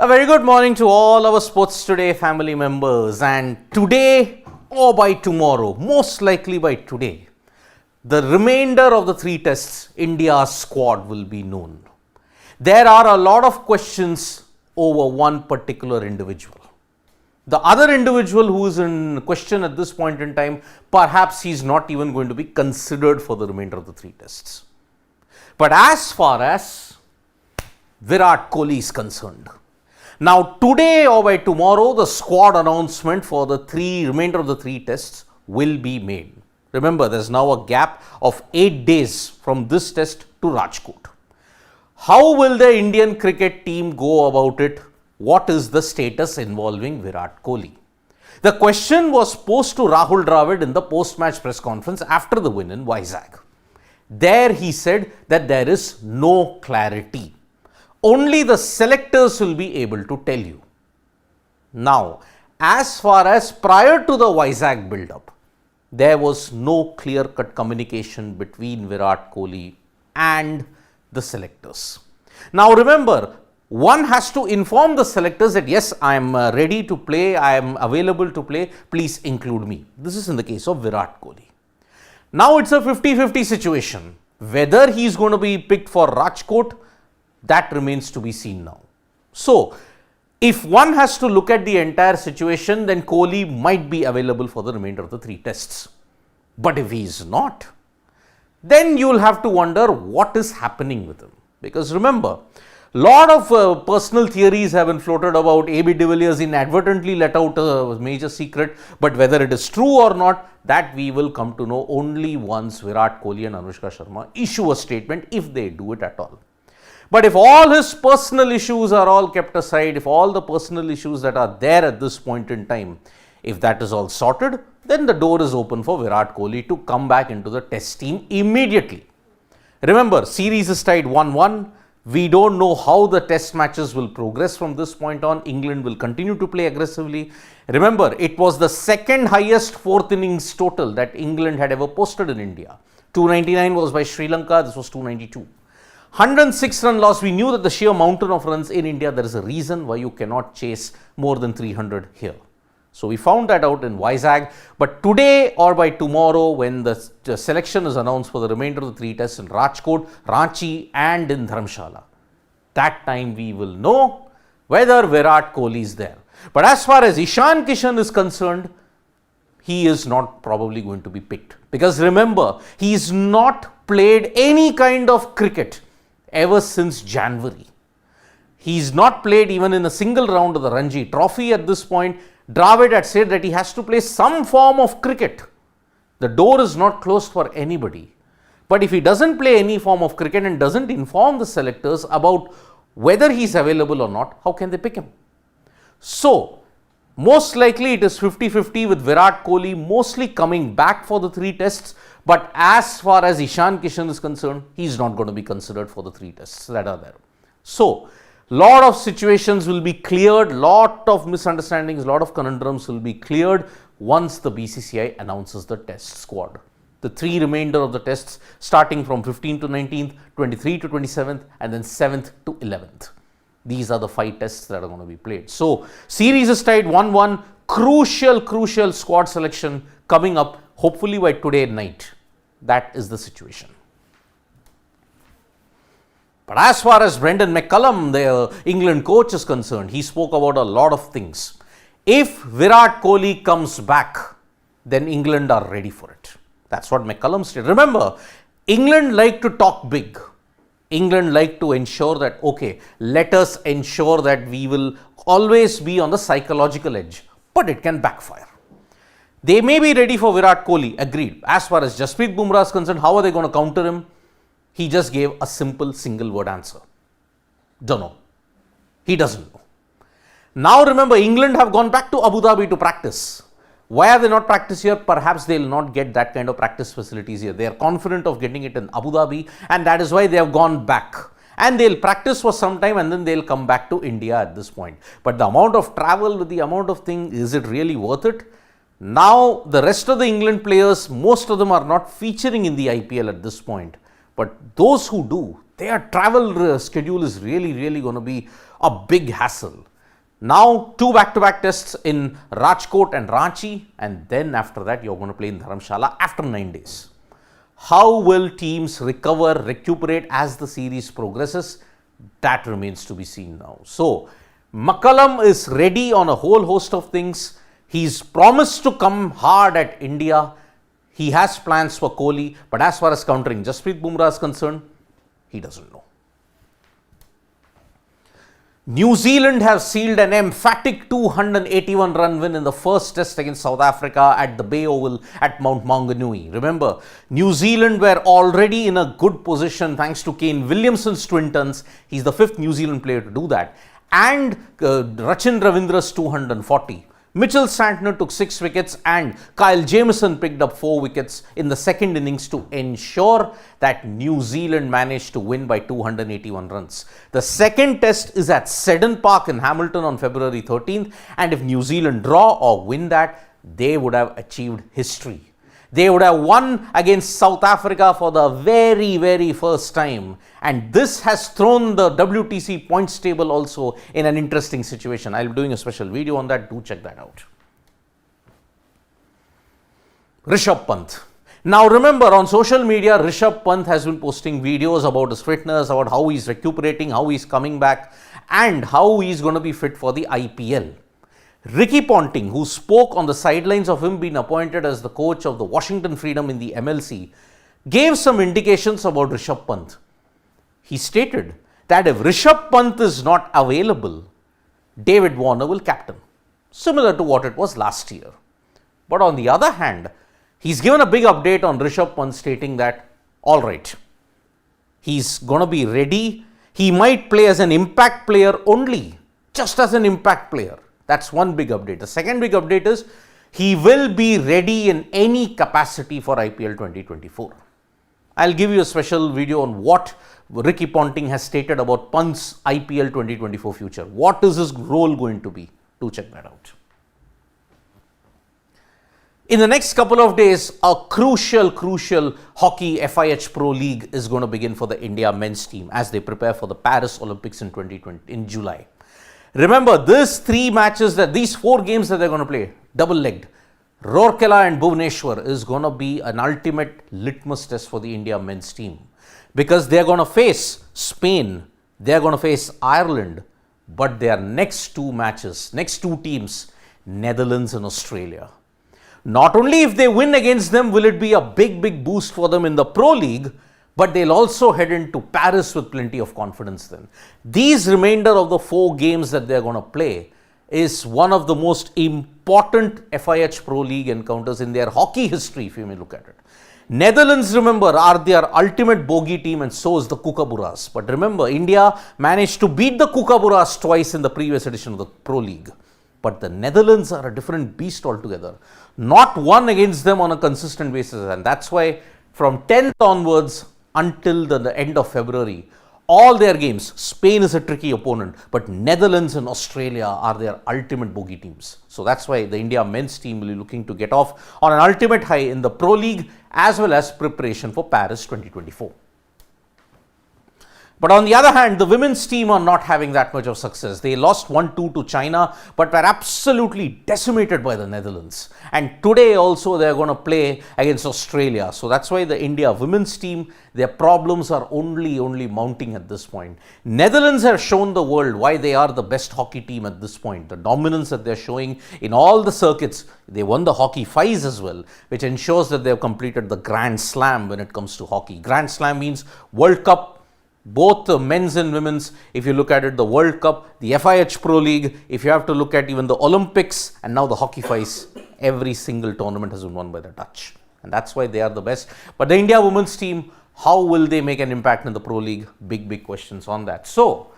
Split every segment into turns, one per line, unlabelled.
A very good morning to all our Sports Today family members, and today or by tomorrow, most likely by today, the remainder of the three tests, India's squad will be known. There are a lot of questions over one particular individual. The other individual who is in question at this point in time, perhaps he is not even going to be considered for the remainder of the three tests. But as far as Virat Kohli is concerned, now today or by tomorrow, the squad announcement for the remainder of the three tests will be made. Remember, there is now a gap of 8 days from this test to Rajkot. How will the Indian cricket team go about it? What is the status involving Virat Kohli? The question was posed to Rahul Dravid in the post-match press conference after the win in Vizag. There he said that there is no clarity. Only the selectors will be able to tell you. Now, as far as prior to the Vizag build-up, there was no clear-cut communication between Virat Kohli and the selectors. Now remember, one has to inform the selectors that yes, I am ready to play, I am available to play, please include me. This is in the case of Virat Kohli. Now it's a 50-50 situation. Whether he is going to be picked for Rajkot, that remains to be seen now. So, if one has to look at the entire situation, then Kohli might be available for the remainder of the three tests. But if he is not, then you will have to wonder what is happening with him. Because remember, lot of personal theories have been floated about AB de Villiers inadvertently let out a major secret, but whether it is true or not, that we will come to know only once Virat Kohli and Anushka Sharma issue a statement, if they do it at all. But if all his personal issues are all kept aside, if all the personal issues that are there at this point in time, if that is all sorted, then the door is open for Virat Kohli to come back into the test team immediately. Remember, series is tied 1-1. We don't know how the test matches will progress from this point on. England will continue to play aggressively. Remember, it was the second highest fourth innings total that England had ever posted in India. 299 was by Sri Lanka, this was 292. 106 run loss. We knew that the sheer mountain of runs in India, there is a reason why you cannot chase more than 300 here. So we found that out in Vizag. But today or by tomorrow, when the selection is announced for the remainder of the three tests in Rajkot, Ranchi and in Dharamshala, that time we will know whether Virat Kohli is there. But as far as Ishan Kishan is concerned, he is not probably going to be picked. Because remember, he is not played any kind of cricket ever since January. He is not played even in a single round of the Ranji Trophy at this point. Dravid had said that he has to play some form of cricket. The door is not closed for anybody. But if he doesn't play any form of cricket and doesn't inform the selectors about whether he is available or not, how can they pick him? So, most likely it is 50-50 with Virat Kohli mostly coming back for the three tests. But as far as Ishan Kishan is concerned, he is not going to be considered for the three tests that are there. So, lot of situations will be cleared, lot of misunderstandings, lot of conundrums will be cleared once the BCCI announces the test squad. The three remainder of the tests starting from 15th to 19th, 23 to 27th and then 7th to 11th. These are the 5 tests that are going to be played. So, series is tied 1-1, crucial squad selection coming up hopefully by today night. That is the situation. But as far as Brendan McCullum, the England coach, is concerned, he spoke about a lot of things. If Virat Kohli comes back, then England are ready for it. That's what McCullum said. Remember, England like to talk big. England like to ensure that, okay, let us ensure that we will always be on the psychological edge. But it can backfire. They may be ready for Virat Kohli, agreed. As far as Jasprit Bumrah is concerned, how are they going to counter him? He just gave a simple single word answer. Don't know. He doesn't know. Now remember, England have gone back to Abu Dhabi to practice. Why are they not practice here? Perhaps they will not get that kind of practice facilities here. They are confident of getting it in Abu Dhabi, and that is why they have gone back. And they will practice for some time and then they will come back to India at this point. But the amount of travel, with the amount of thing, is it really worth it? Now, the rest of the England players, most of them are not featuring in the IPL at this point. But those who do, their travel schedule is really going to be a big hassle. Now, 2 back-to-back tests in Rajkot and Ranchi, and then after that, you're going to play in Dharamshala after 9 days. How will teams recover, recuperate as the series progresses? That remains to be seen now. So, McCullum is ready on a whole host of things. He's promised to come hard at India. He has plans for Kohli, but as far as countering Jasprit Bumrah is concerned, he doesn't know. New Zealand have sealed an emphatic 281-run win in the first test against South Africa at the Bay Oval at Mount Maunganui. Remember, New Zealand were already in a good position thanks to Kane Williamson's twin tons. He's the 5th New Zealand player to do that. And Rachin Ravindra's 240. Mitchell Santner took 6 wickets and Kyle Jamieson picked up 4 wickets in the second innings to ensure that New Zealand managed to win by 281 runs. The second test is at Seddon Park in Hamilton on February 13th, and if New Zealand draw or win that, they would have achieved history. They would have won against South Africa for the very, very first time. And this has thrown the WTC points table also in an interesting situation. I'll be doing a special video on that. Do check that out. Rishabh Pant. Now remember, on social media, Rishabh Pant has been posting videos about his fitness, about how he's recuperating, how he's coming back, and how he's going to be fit for the IPL. Ricky Ponting, who spoke on the sidelines of him being appointed as the coach of the Washington Freedom in the MLC, gave some indications about Rishabh Pant. He stated that if Rishabh Pant is not available, David Warner will captain, similar to what it was last year. But on the other hand, he's given a big update on Rishabh Pant, stating that, all right, he's going to be ready. He might play as an impact player only, just as an impact player. That's one big update. The second big update is he will be ready in any capacity for IPL 2024. I'll give you a special video on what Ricky Ponting has stated about Pant's IPL 2024 future. What is his role going to be? Do check that out. In the next couple of days, a crucial hockey FIH Pro League is going to begin for the India men's team as they prepare for the Paris Olympics in 2020 in July. Remember, these 4 games that they're going to play, double-legged, Rourkela and Bhubaneswar is going to be an ultimate litmus test for the India men's team. Because they're going to face Spain, they're going to face Ireland, but their next 2 matches, next 2 teams, Netherlands and Australia. Not only if they win against them will it be a big boost for them in the Pro League, but they'll also head into Paris with plenty of confidence then. These remainder of the 4 games that they're going to play is one of the most important FIH Pro League encounters in their hockey history, if you may look at it. Netherlands, remember, are their ultimate bogey team, and so is the Kookaburras. But remember, India managed to beat the Kookaburras twice in the previous edition of the Pro League. But the Netherlands are a different beast altogether. Not won against them on a consistent basis, and that's why from 10th onwards, until the end of February, all their games, Spain is a tricky opponent, but Netherlands and Australia are their ultimate bogey teams. So that's why the India men's team will be looking to get off on an ultimate high in the Pro League as well as preparation for Paris 2024. But on the other hand, the women's team are not having that much of success. They lost 1-2 to China, but were absolutely decimated by the Netherlands. And today also they are going to play against Australia. So that's why the India women's team, their problems are only mounting at this point. Netherlands have shown the world why they are the best hockey team at this point. The dominance that they're showing in all the circuits. They won the Hockey Fives as well, which ensures that they have completed the Grand Slam when it comes to hockey. Grand Slam means World Cup, both the men's and women's. If you look at it, the World Cup, the FIH Pro League, if you have to look at even the Olympics and now the Hockey Fives, every single tournament has been won by the Dutch. And that's why they are the best. But the India women's team, how will they make an impact in the Pro League? Big questions on that. So,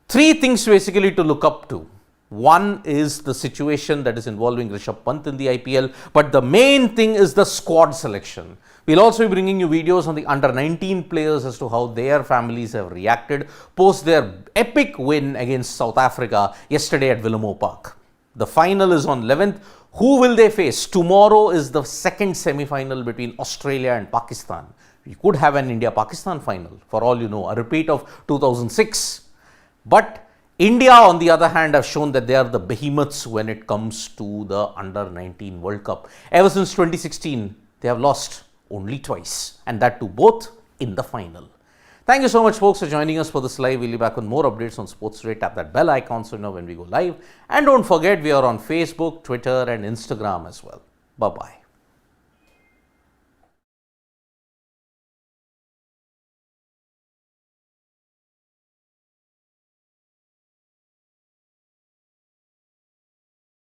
3 things basically to look up to. One is the situation that is involving Rishabh Pant in the IPL, but the main thing is the squad selection. We'll also be bringing you videos on the under-19 players as to how their families have reacted post their epic win against South Africa yesterday at Willemore Park. The final is on 11th. Who will they face? Tomorrow is the second semi-final between Australia and Pakistan. We could have an India-Pakistan final, for all you know, a repeat of 2006. But India, on the other hand, have shown that they are the behemoths when it comes to the Under-19 World Cup. Ever since 2016, they have lost only twice, and that too both in the final. Thank you so much, folks, for joining us for this live. We'll be back with more updates on Sports Today. Tap that bell icon so you know when we go live. And don't forget, we are on Facebook, Twitter, and Instagram as well. Bye-bye.